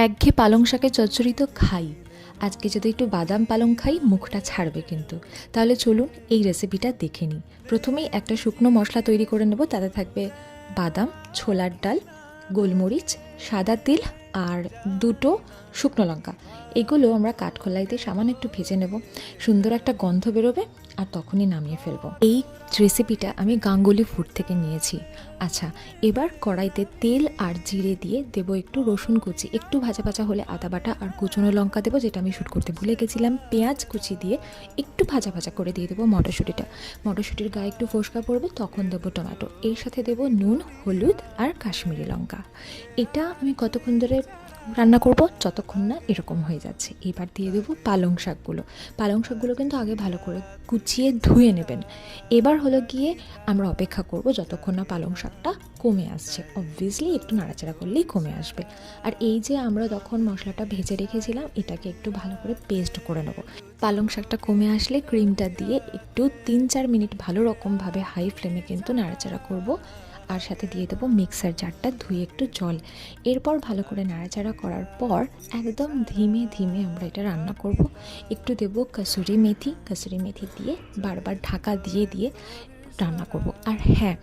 একঘেয়ে পালং শাকের চচ্চড়ি তো খাই, আজকে যদি একটু বাদাম পালং খাই মুখটা ছাড়বে কিন্তু। তাহলে চলুন এই রেসিপিটা দেখে নিই। প্রথমেই একটা শুকনো মশলা তৈরি করে নেব। তাতে থাকবে বাদাম, ছোলার ডাল, গোলমরিচ, সাদা তিল আর দুটো শুকনো লঙ্কা। এগুলো আমরা কাঠখোলাইতে সামান্য একটু ভেজে নেব, সুন্দর একটা গন্ধ বেরোবে আর তখনই নামিয়ে ফেলবো। এই রেসিপিটা আমি গাঙ্গুলি ফুড থেকে নিয়েছি। আচ্ছা, এবার কড়াইতে তেল আর জিরে দিয়ে দেবো একটু রসুন কুচি, একটু ভাজা ভাজা হলে আদা বাটা আর কুচনো লঙ্কা দেবো, যেটা আমি শ্যুট করতে ভুলে গেছিলাম। পেঁয়াজ কুচি দিয়ে একটু ভাজা ভাজা করে দিয়ে দেবো মটরশুঁটিটা। মটরশুঁটির গায়ে একটু ফোসকা পড়বে, তখন দেবো টমেটো। এর সাথে দেবো নুন, হলুদ আর কাশ্মীরি লঙ্কা। এটা আমি কতক্ষণ ধরে রান্না করব, যতক্ষণ না এরকম হয়ে যাচ্ছে। এবার দিয়ে দেবো পালং শাকগুলো। পালং শাকগুলো কিন্তু আগে ভালো করে কুচিয়ে ধুয়ে নেবেন। এবার হলো গিয়ে আমরা অপেক্ষা করব যতক্ষণ না পালং শাকটা কমে আসছে। অবভিয়াসলি একটু নাড়াচাড়া করলেই কমে আসবে। আর এই যে আমরা তখন মশলাটা ভেজে রেখেছিলাম, এটাকে একটু ভালো করে পেস্ট করে নেব। পালং শাকটা কমে আসলে ক্রিমটা দিয়ে একটু 3-4 মিনিট ভালো রকমভাবে হাই ফ্লেমে কিন্তু নাড়াচাড়া করব। আর সাথে দিয়ে দেবো মিক্সার জারটা ধুয়ে একটু জল। এরপর ভালো করে নাড়াচাড়া করার পর একদম ধীমে ধীমে আমরা এটা রান্না করব। একটু দেবো কসুরি মেথি দিয়ে বারবার ঢাকা দিয়ে দিয়ে রান্না করব। আর হ্যাঁ,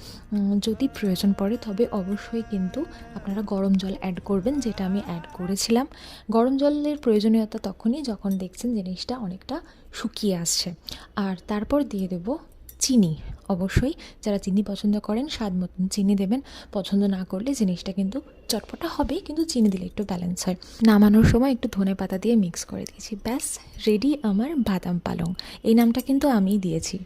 যদি প্রয়োজন পড়ে তবে অবশ্যই কিন্তু আপনারা গরম জল অ্যাড করবেন, যেটা আমি অ্যাড করেছিলাম। গরম জলের প্রয়োজনীয়তা তখনই যখন দেখছেন জিনিসটা অনেকটা শুকিয়ে আসছে। আর তারপর দিয়ে দেবো চিনি। অবশ্যই যারা চিনি পছন্দ করেন স্বাদ মতন চিনি দেবেন। পছন্দ না করলে জিনিসটা কিন্তু চটপটা হবে, কিন্তু চিনি দিলে একটু ব্যালেন্স হয়। নামানোর সময় একটু ধনেপাতা দিয়ে মিক্স করে দিয়েছি। ব্যাস রেডি আমার বাদাম পালং। এই নামটা কিন্তু আমিই দিয়েছি।